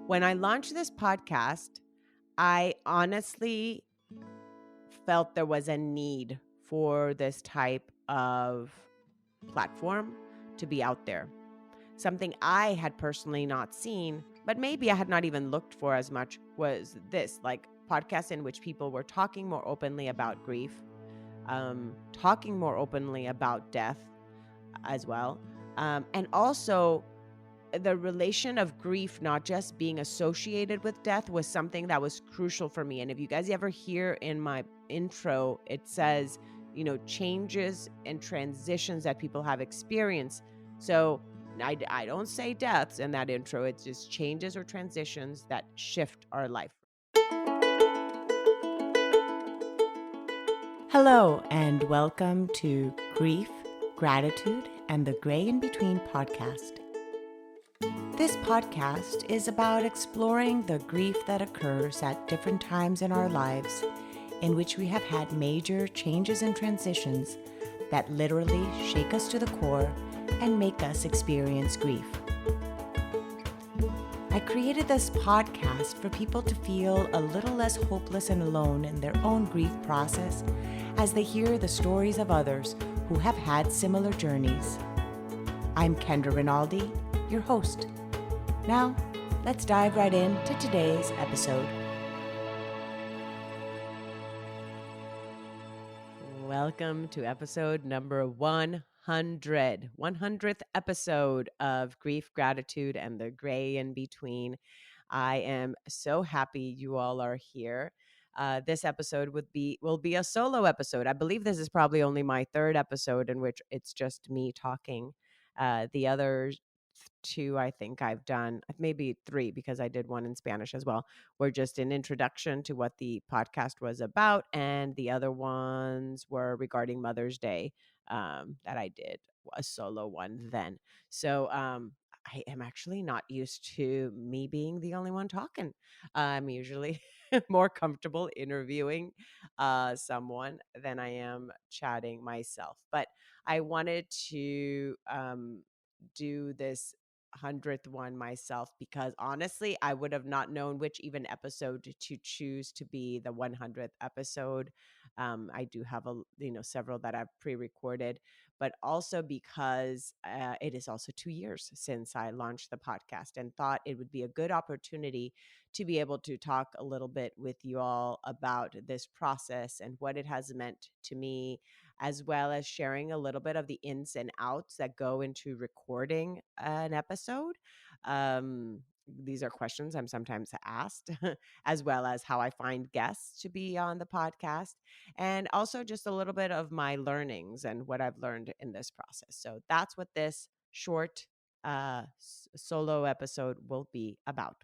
When I launched this podcast, I honestly felt there was a need for this type of platform to be out there. Something I had personally not seen, but maybe I had not even looked for as much was this, like podcasts in which people were talking more openly about grief, talking more openly about death as well. And also the relation of grief not just being associated with death was something that was crucial for me. And if you guys ever hear in my intro, it says, changes and transitions that people have experienced. So I don't say deaths in that intro. It's just changes or transitions that shift our life. Hello, and welcome to Grief, Gratitude, and the Gray in Between podcast. This podcast is about exploring the grief that occurs at different times in our lives, in which we have had major changes and transitions that literally shake us to the core and make us experience grief. I created this podcast for people to feel a little less hopeless and alone in their own grief process as they hear the stories of others who have had similar journeys. I'm Kendra Rinaldi, your host. Now, let's dive right into today's episode. Welcome to episode number 100th episode of Grief, Gratitude, and the Gray in Between. I am so happy you all are here. This episode will be a solo episode. I believe this is probably only my third episode in which it's just me talking. The other two I think I've done, maybe three because I did one in Spanish as well, were just an introduction to what the podcast was about, and the other ones were regarding Mother's Day that I did a solo one then. So I am actually not used to me being the only one talking. I'm usually more comfortable interviewing someone than I am chatting myself. But I wanted to do this 100th one myself because honestly, I would have not known which even episode to choose to be the 100th episode. I do have several that I've pre-recorded, but also because it is also 2 years since I launched the podcast and thought it would be a good opportunity to be able to talk a little bit with you all about this process and what it has meant to me, as well as sharing a little bit of the ins and outs that go into recording an episode. These are questions I'm sometimes asked, as well as how I find guests to be on the podcast, and also just a little bit of my learnings and what I've learned in this process. So that's what this short solo episode will be about.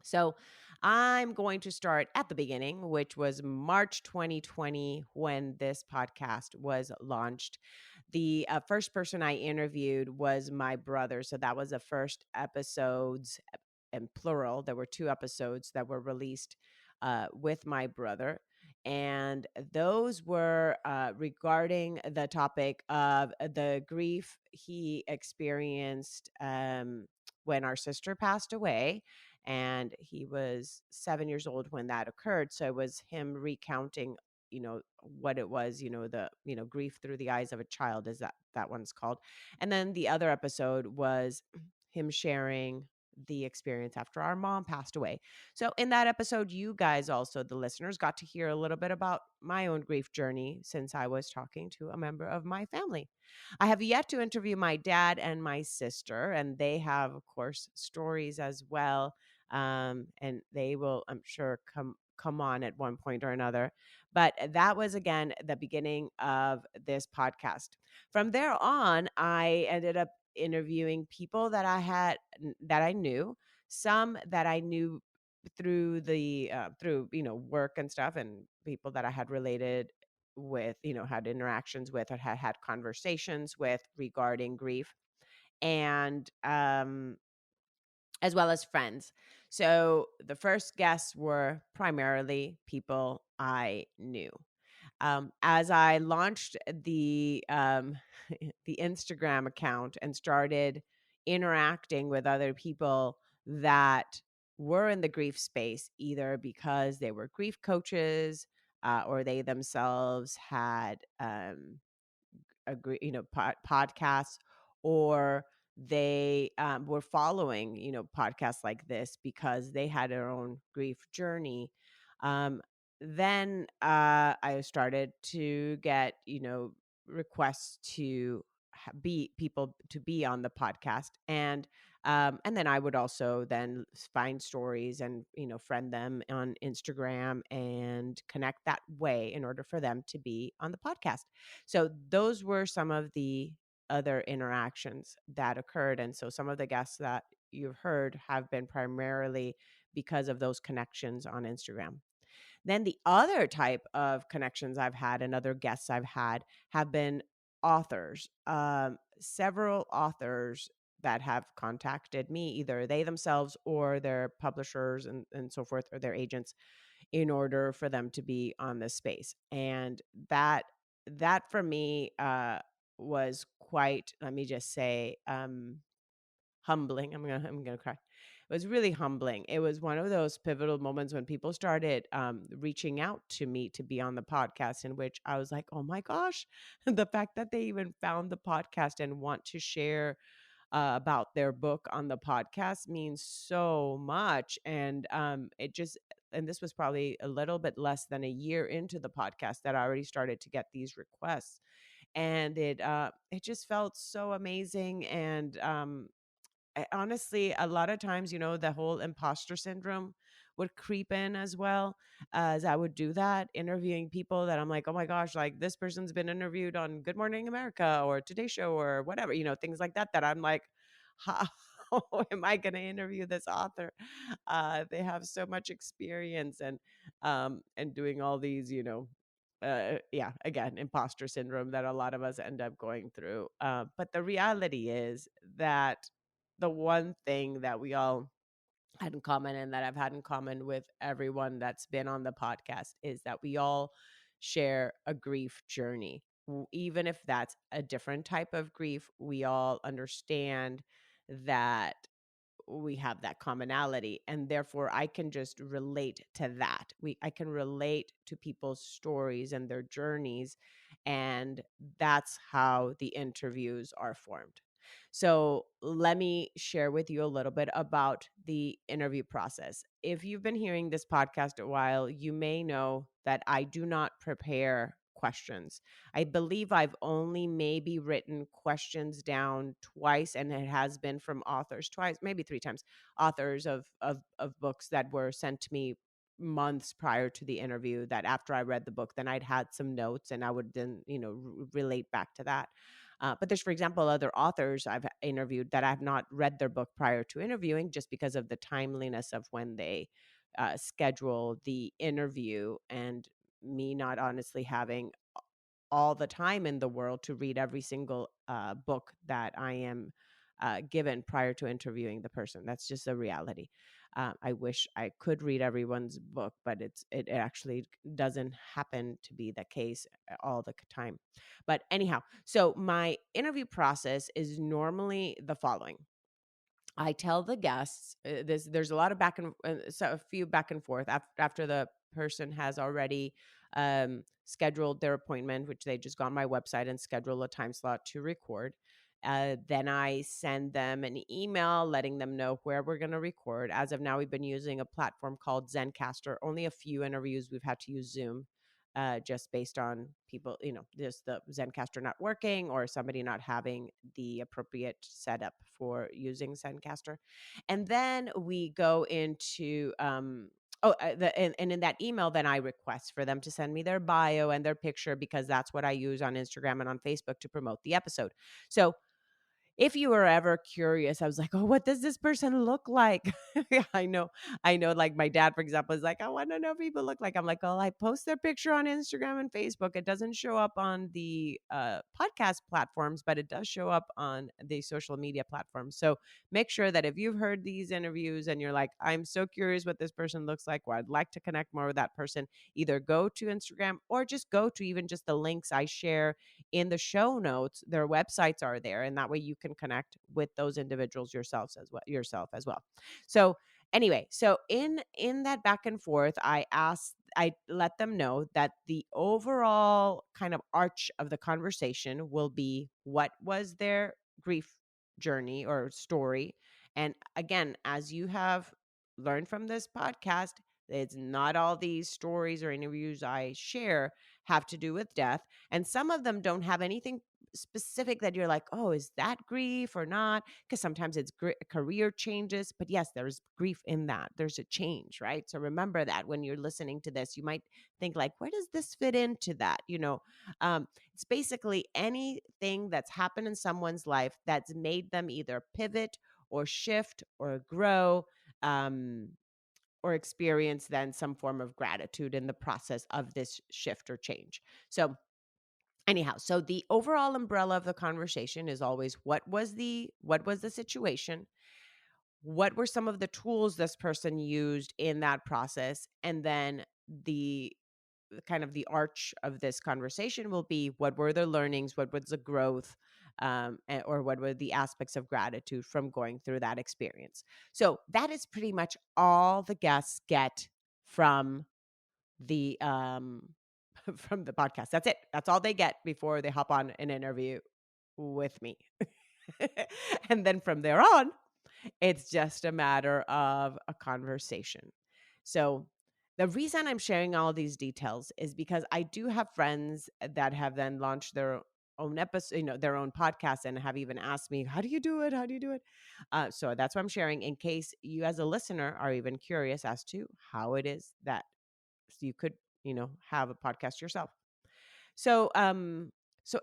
So I'm going to start at the beginning, which was March 2020 when this podcast was launched. The first person I interviewed was my brother. So that was the first episodes in plural. There were 2 episodes that were released with my brother. And those were regarding the topic of the grief he experienced when our sister passed away, and he was 7 years old when that occurred. So it was him recounting what it was, the grief through the eyes of a child, is that one's called. And then the other episode was him sharing the experience after our mom passed away. So in that episode, you guys, also the listeners, got to hear a little bit about my own grief journey since I was talking to a member of my family. I have yet to interview my dad and my sister, and they have, of course, stories as well. And they will, I'm sure, come on at one point or another. But that was, again, the beginning of this podcast. From there on, I ended up interviewing people that I knew, some that I knew through the through work and stuff, and people that I had related with, had interactions with or had conversations with regarding grief, and as well as friends. So the first guests were primarily people I knew. As I launched the the Instagram account and started interacting with other people that were in the grief space either because they were grief coaches, or they themselves had podcasts, or they were following podcasts like this because they had their own grief journey. Then I started to get requests to be people to be on the podcast, and then I would also then find stories and friend them on Instagram and connect that way in order for them to be on the podcast. So those were some of the other interactions that occurred. And so some of the guests that you've heard have been primarily because of those connections on Instagram. Then the other type of connections I've had and other guests I've had have been authors. Several authors that have contacted me, either they themselves or their publishers and so forth, or their agents, in order for them to be on this space. And that for me was quite, let me just say, humbling. I'm gonna cry. It was really humbling. It was one of those pivotal moments when people started reaching out to me to be on the podcast, in which I was like, oh my gosh, the fact that they even found the podcast and want to share about their book on the podcast means so much. And this was probably a little bit less than a year into the podcast that I already started to get these requests, and it just felt so amazing. And honestly, a lot of times, the whole imposter syndrome would creep in as well, as I would do that, interviewing people that I'm like, oh my gosh, like this person's been interviewed on Good Morning America or Today Show or whatever, things like that, that I'm like, how am I going to interview this author? They have so much experience, and doing all these, yeah, again, imposter syndrome that a lot of us end up going through. But the reality is that the one thing that we all had in common, and that I've had in common with everyone that's been on the podcast, is that we all share a grief journey. Even if that's a different type of grief, we all understand that we have that commonality, and therefore I can just relate to that. I can relate to people's stories and their journeys, and that's how the interviews are formed. So let me share with you a little bit about the interview process. If you've been hearing this podcast a while, you may know that I do not prepare questions. I believe I've only maybe written questions down twice, and it has been from authors twice, maybe three times, authors of books that were sent to me months prior to the interview, that after I read the book, then I'd had some notes and I would then, relate back to that. But there's, for example, other authors I've interviewed that I've not read their book prior to interviewing, just because of the timeliness of when they schedule the interview, and me not honestly having all the time in the world to read every single book that I am given prior to interviewing the person. That's just a reality. I wish I could read everyone's book, but it actually doesn't happen to be the case all the time. But anyhow, so my interview process is normally the following. I tell the guests, there's a lot of so a few back and forth after the person has already scheduled their appointment, which they just go on my website and schedule a time slot to record. Then I send them an email letting them know where we're going to record. As of now, we've been using a platform called Zencaster. Only a few interviews we've had to use Zoom, just based on people, just the Zencaster not working, or somebody not having the appropriate setup for using Zencaster. And then we go into, and in that email, then I request for them to send me their bio and their picture, because that's what I use on Instagram and on Facebook to promote the episode. So if you were ever curious, I was like, oh, what does this person look like? Yeah, I know. Like my dad, for example, is like, I want to know what people look like. I'm like, oh, I post their picture on Instagram and Facebook. It doesn't show up on the podcast platforms, but it does show up on the social media platforms. So make sure that if you've heard these interviews and you're like, I'm so curious what this person looks like, or I'd like to connect more with that person, either go to Instagram or just go to even just the links I share in the show notes. Their websites are there, and that way you can connect with those individuals yourself as well. So Anyway, so in that back and forth, I let them know that the overall kind of arch of the conversation will be what was their grief journey or story. And again, as you have learned from this podcast, it's not all these stories or interviews I share have to do with death. And some of them don't have anything specific that you're like, oh, is that grief or not? Because sometimes it's career changes, but yes, there's grief in that. There's a change, right? So remember that when you're listening to this, you might think like, where does this fit into that? It's basically anything that's happened in someone's life that's made them either pivot or shift or grow, um, or experience then some form of gratitude in the process of this shift or change. So anyhow, so the overall umbrella of the conversation is always what was the situation, what were some of the tools this person used in that process, and then the kind of the arch of this conversation will be what were the learnings, what was the growth, or what were the aspects of gratitude from going through that experience. So that is pretty much all the guests get from the from the podcast. That's it. That's all they get before they hop on an interview with me. And then from there on, it's just a matter of a conversation. So, the reason I'm sharing all these details is because I do have friends that have then launched their own episode, their own podcast, and have even asked me, "How do you do it? How do you do it?" So that's what I'm sharing in case you, as a listener, are even curious as to how it is that you could, have a podcast yourself. So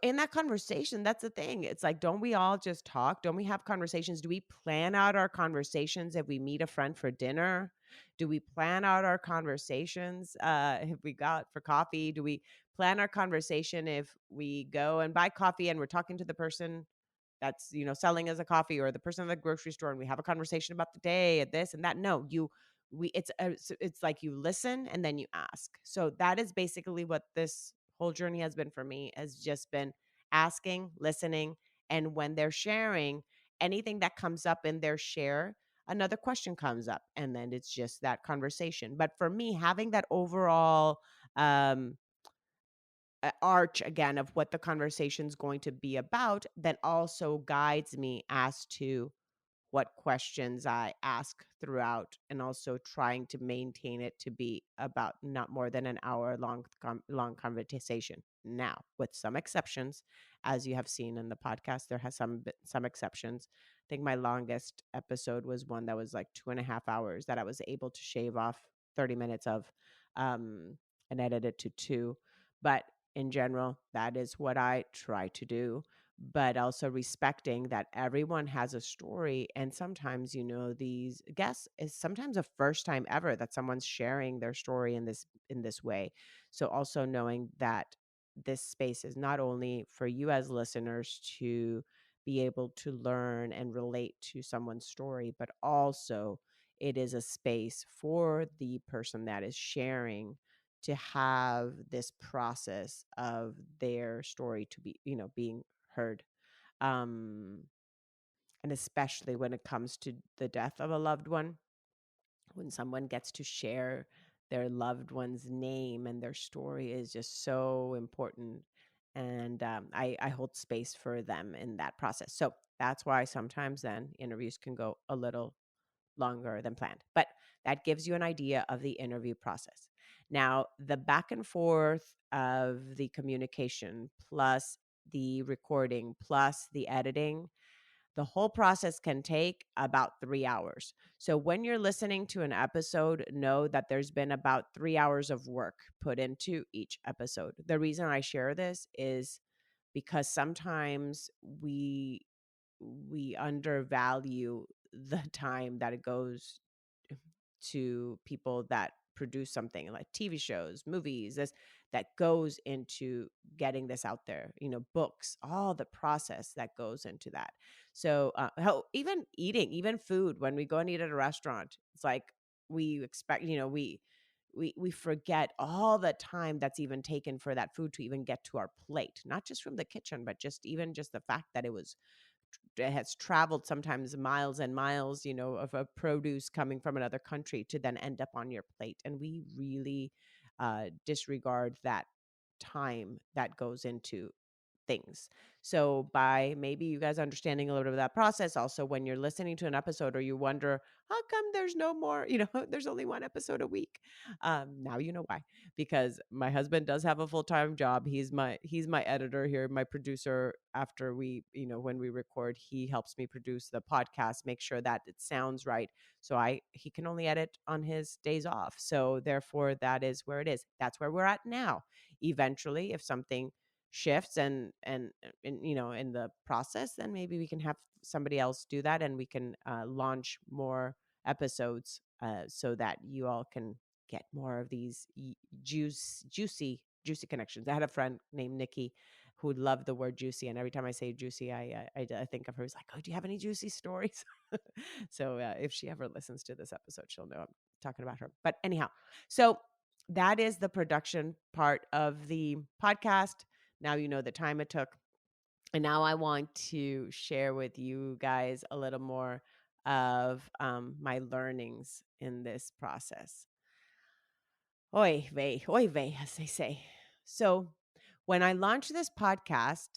in that conversation, that's the thing. It's like, don't we all just talk? Don't we have conversations? Do we plan out our conversations if we meet a friend for dinner? Do we plan out our conversations if we go out for coffee? Do we plan our conversation if we go and buy coffee and we're talking to the person that's selling us a coffee, or the person at the grocery store, and we have a conversation about the day and this and that? No, you we it's like you listen and then you ask. So that is basically what this whole journey has been for me, has just been asking, listening, and when they're sharing anything that comes up in their share, another question comes up, and then it's just that conversation. But for me, having that overall um arch again of what the conversation's going to be about, then also guides me as to what questions I ask throughout, and also trying to maintain it to be about not more than an hour long conversation. Now, with some exceptions, as you have seen in the podcast, there has some exceptions. I think my longest episode was one that was like 2.5 hours that I was able to shave off 30 minutes of, um, and edit it to two. But in general, that is what I try to do, but also respecting that everyone has a story. And sometimes, these guests is sometimes the first time ever that someone's sharing their story in this way. So also knowing that this space is not only for you as listeners to be able to learn and relate to someone's story, but also it is a space for the person that is sharing to have this process of their story to be, being heard. Um, and especially when it comes to the death of a loved one, when someone gets to share their loved one's name and their story is just so important. And I hold space for them in that process. So that's why sometimes then interviews can go a little longer than planned. But that gives you an idea of the interview process. Now, the back and forth of the communication, plus the recording, plus the editing, the whole process can take about 3 hours. So when you're listening to an episode, know that there's been about 3 hours of work put into each episode. The reason I share this is because sometimes we undervalue the time that it goes to people that produce something like TV shows, movies, this that goes into getting this out there, books, all the process that goes into that. So, even eating, even food, when we go and eat at a restaurant, it's like we expect, we forget all the time that's even taken for that food to even get to our plate, not just from the kitchen, but just even just the fact that it was has traveled sometimes miles and miles, of a produce coming from another country to then end up on your plate. And we really disregard that time that goes into things. So, by maybe you guys understanding a little bit of that process, also when you're listening to an episode or you wonder, how come there's no more, there's only one episode a week. Now you know why. Because my husband does have a full-time job. He's my editor here, my producer. After we, when we record, he helps me produce the podcast, make sure that it sounds right. So he can only edit on his days off. So therefore, that is where it is. That's where we're at now. Eventually, if something shifts and in the process, then maybe we can have somebody else do that, and we can launch more episodes so that you all can get more of these juicy connections. I had a friend named Nikki who loved the word juicy, and every time I say juicy, I think of her as like, oh, do you have any juicy stories? So if she ever listens to this episode, she'll know I'm talking about her. But anyhow, so that is the production part of the podcast. Now you know the time it took. And now I want to share with you guys a little more of my learnings in this process. Oy vey, as they say. So when I launched this podcast,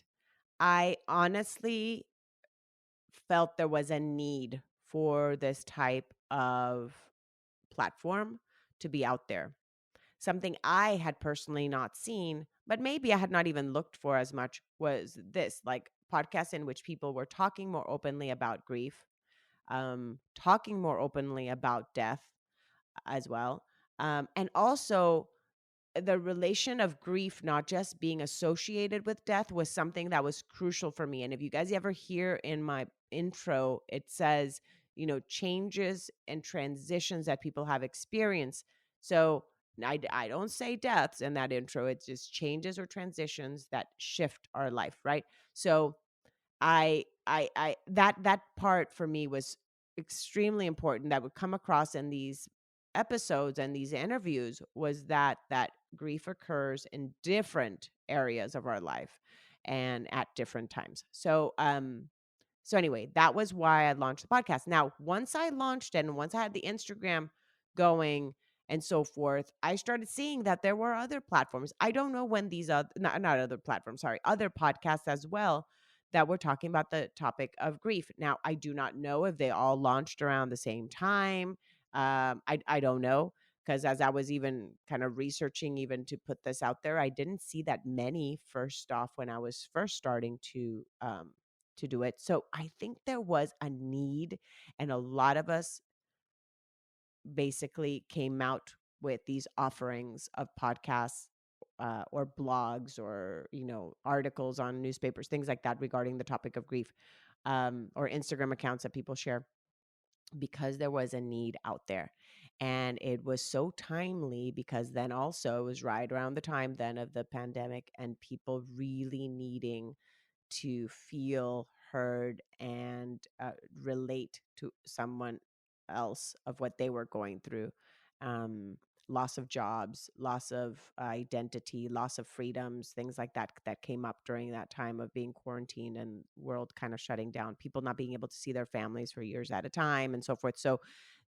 I honestly felt there was a need for this type of platform to be out there. Something I had personally not seen, but maybe I had not even looked for as much, was this, like, podcasts in which people were talking more openly about grief, talking more openly about death as well. And also the relation of grief not just being associated with death was something that was crucial for me. And if you guys ever hear in my intro, it says, changes and transitions that people have experienced. So I don't say deaths in that intro. It's just changes or transitions that shift our life, right? So I that part for me was extremely important, that would come across in these episodes and these interviews, was that grief occurs in different areas of our life and at different times. So anyway, that was why I launched the podcast. Now, once I launched it and once I had the Instagram going and so forth, I started seeing that there were other platforms. I don't know when these other, not other platforms, sorry, other podcasts as well, that were talking about the topic of grief. Now, I do not know if they all launched around the same time. I don't know, because as I was even kind of researching even to put this out there, I didn't see that many first off when I was first starting to do it. So I think there was a need, and a lot of us basically came out with these offerings of podcasts or blogs or articles on newspapers, things like that regarding the topic of grief, or Instagram accounts that people share, because there was a need out there. And it was so timely because then also it was right around the time then of the pandemic and people really needing to feel heard and relate to someone else of what they were going through. Um, Loss of jobs, loss of identity, loss of freedoms, things like that that came up during that time of being quarantined and world kind of shutting down, people not being able to see their families for years at a time and so forth. So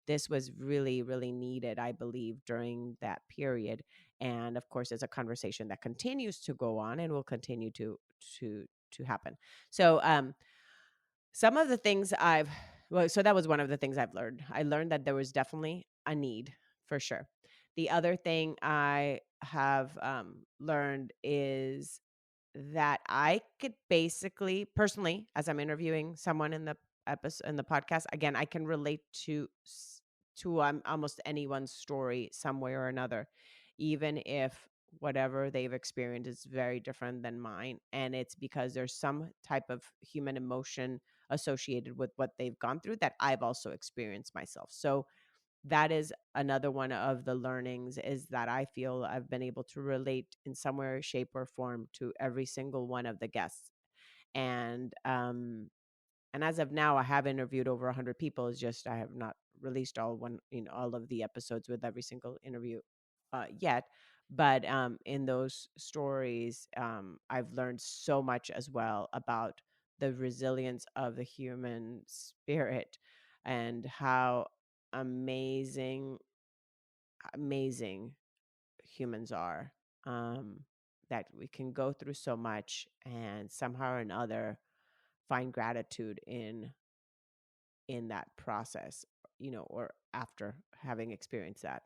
this was really, really needed, I believe, during that period. And of course, it's a conversation that continues to go on and will continue to to happen. So some of the things so that was one of the things I've learned. I learned that there was definitely a need, for sure. The other thing I have learned is that I could basically, personally, as I'm interviewing someone in the episode, in the podcast, again, I can relate to almost anyone's story some way or another, even if whatever they've experienced is very different than mine. And it's because there's some type of human emotion associated with what they've gone through that I've also experienced myself. So that is another one of the learnings, is that I feel I've been able to relate in some way, shape, or form to every single one of the guests. And and as of now, I have interviewed over 100 people. It's just I have not released all of the episodes with every single interview yet. But in those stories, I've learned so much as well about the resilience of the human spirit and how amazing, amazing humans are. Um, that we can go through so much and somehow or another find gratitude in that process, or after having experienced that.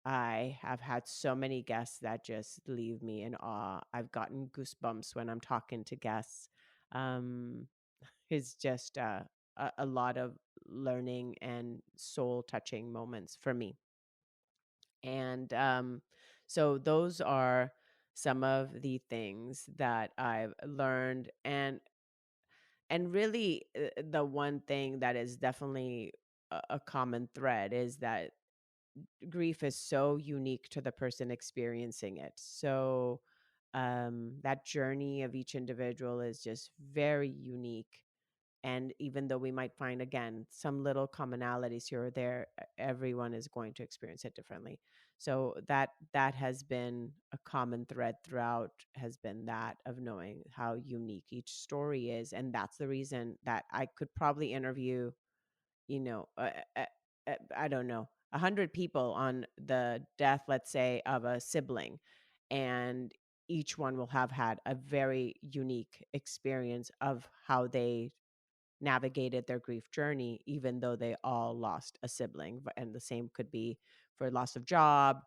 I have had so many guests that just leave me in awe. I've gotten goosebumps when I'm talking to guests. Um, it's just a lot of learning and soul touching moments for me. And so those are some of the things that I've learned. And really, the one thing that is definitely a common thread is that grief is so unique to the person experiencing it. So that journey of each individual is just very unique. And even though we might find again some little commonalities here or there, everyone is going to experience it differently. So that has been a common thread throughout, has been that of knowing how unique each story is. And that's the reason that I could probably interview, you know, uh, uh, I don't know, 100 people on the death, let's say, of a sibling, and each one will have had a very unique experience of how they navigated their grief journey, even though they all lost a sibling. And the same could be for loss of job,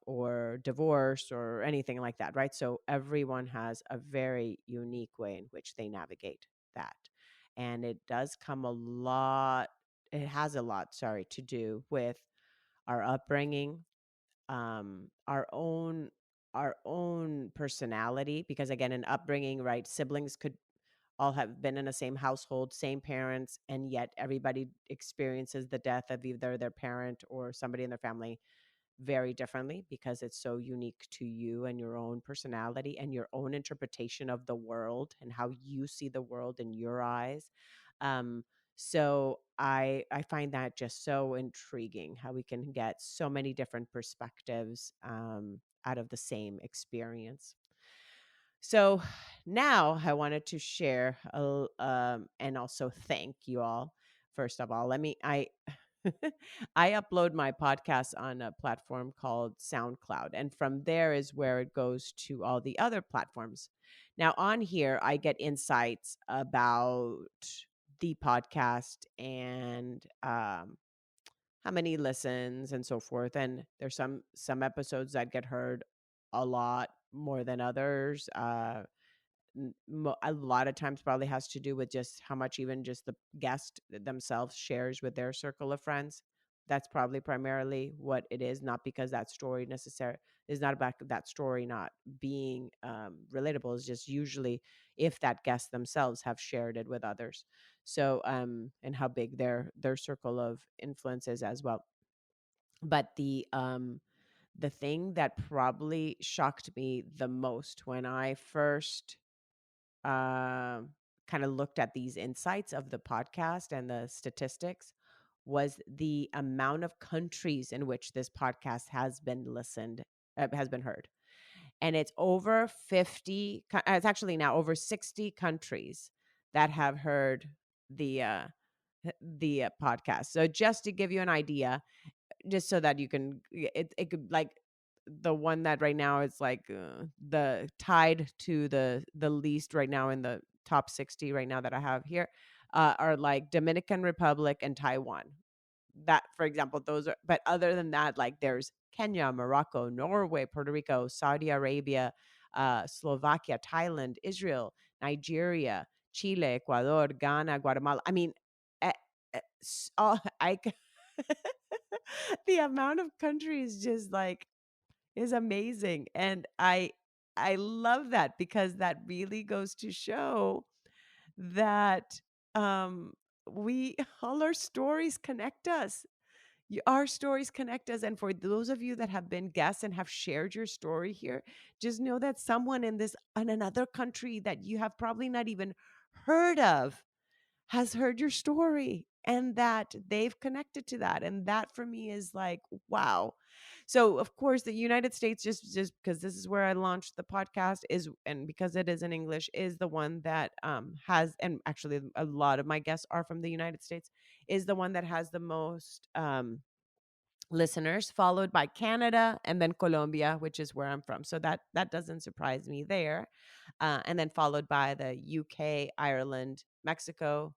or divorce or anything like that, right? So everyone has a very unique way in which they navigate that. And it does come a lot, it has a lot, sorry, to do with our upbringing, our own personality, because again, in upbringing, right, siblings could all have been in the same household, same parents, and yet everybody experiences the death of either their parent or somebody in their family very differently, because it's so unique to you and your own personality and your own interpretation of the world and how you see the world in your eyes. Um, so I find that just so intriguing, how we can get so many different perspectives, out of the same experience. So now I wanted to share and also thank you all. First of all, let me I I upload my podcast on a platform called SoundCloud, and from there is where it goes to all the other platforms. Now on here I get insights about the podcast and how many listens and so forth. And there's some episodes that get heard a lot more than others. A lot of times probably has to do with just how much even just the guest themselves shares with their circle of friends. That's probably primarily what it is, not because that story necessarily is not about that story not being relatable. It's just usually if that guest themselves have shared it with others. So and how big their circle of influence is as well. But the thing that probably shocked me the most when I first um, kind of looked at these insights of the podcast and the statistics was the amount of countries in which this podcast has been heard. And it's over 50, it's actually now over 60 countries that have heard the, podcast. So just to give you an idea, just so that you can it could like the one that right now is like the tied to the least right now in the top 60 right now that I have here, are like Dominican Republic and Taiwan. That, for example, those are, but other than that, like there's Kenya, Morocco, Norway, Puerto Rico, Saudi Arabia, Slovakia, Thailand, Israel, Nigeria, Chile, Ecuador, Ghana, Guatemala. I mean, eh, I the amount of countries just like is amazing. And I love that, because that really goes to show that we all our stories connect us. Our stories connect us. And for those of you that have been guests and have shared your story here, just know that someone in another country that you have probably not even heard of has heard your story. and that they've connected to that. And that for me is like, wow. So of course the United States, just because this is where I launched the podcast, is, and because it is in English, is the one that has, and actually a lot of my guests are from the United States, is the one that has the most listeners, followed by Canada and then Colombia, which is where I'm from. So that doesn't surprise me there. And then followed by the UK, Ireland, Mexico,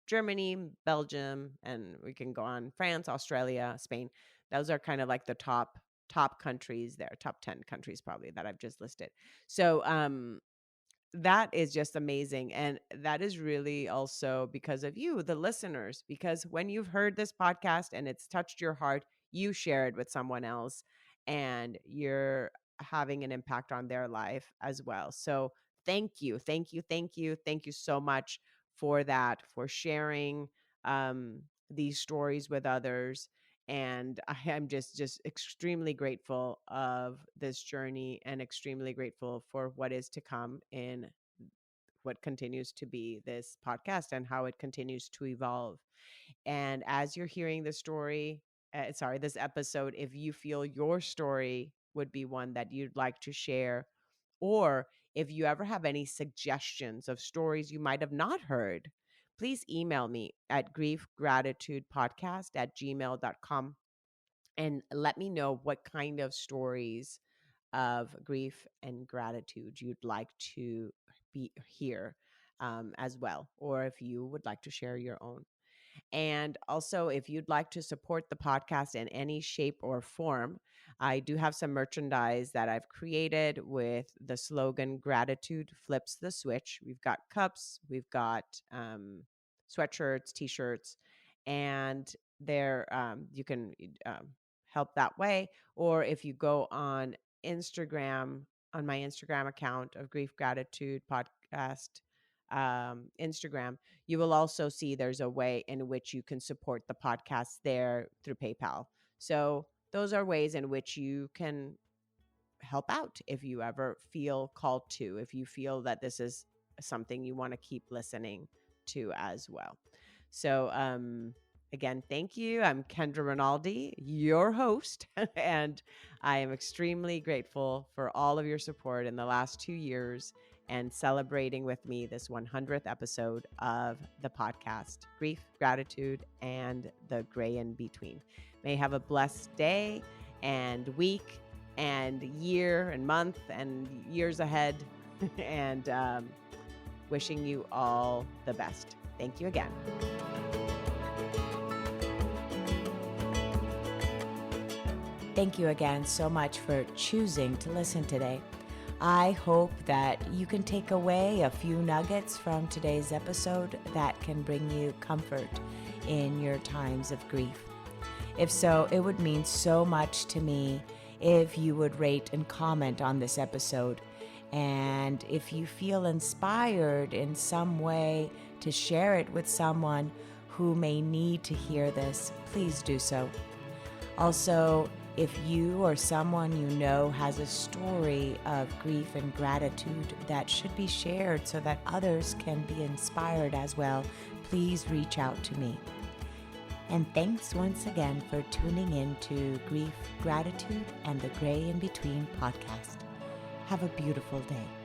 Germany, Belgium, and we can go on, France, Australia, Spain. Those are kind of like the top countries there, top 10 countries probably that I've just listed. So that is just amazing. And that is really also because of you, the listeners, because when you've heard this podcast and it's touched your heart, you share it with someone else and you're having an impact on their life as well. So thank you, thank you, thank you, thank you so much for that, for sharing these stories with others. And I am just extremely grateful of this journey and extremely grateful for what is to come in what continues to be this podcast and how it continues to evolve. And as you're hearing this story, this episode, if you feel your story would be one that you'd like to share, or if you ever have any suggestions of stories you might have not heard, please email me at griefgratitudepodcast@gmail.com and let me know what kind of stories of grief and gratitude you'd like to be hear as well, or if you would like to share your own. And also, if you'd like to support the podcast in any shape or form, I do have some merchandise that I've created with the slogan "Gratitude Flips the Switch." We've got cups, we've got sweatshirts, t-shirts, and you can help that way. Or if you go on Instagram, on my Instagram account of Grief Gratitude Podcast Instagram, you will also see there's a way in which you can support the podcast there through PayPal. So those are ways in which you can help out if you ever feel called to, if you feel that this is something you want to keep listening to as well. So, again, thank you. I'm Kendra Rinaldi, your host, and I am extremely grateful for all of your support in the last 2 years and celebrating with me this 100th episode of the podcast, Grief, Gratitude, and the Gray in Between. May you have a blessed day and week and year and month and years ahead, and wishing you all the best. Thank you again. Thank you again so much for choosing to listen today. I hope that you can take away a few nuggets from today's episode that can bring you comfort in your times of grief. If so, it would mean so much to me if you would rate and comment on this episode. And if you feel inspired in some way to share it with someone who may need to hear this, please do so. Also, if you or someone you know has a story of grief and gratitude that should be shared so that others can be inspired as well, please reach out to me. And thanks once again for tuning in to Grief, Gratitude, and the Gray in Between podcast. Have a beautiful day.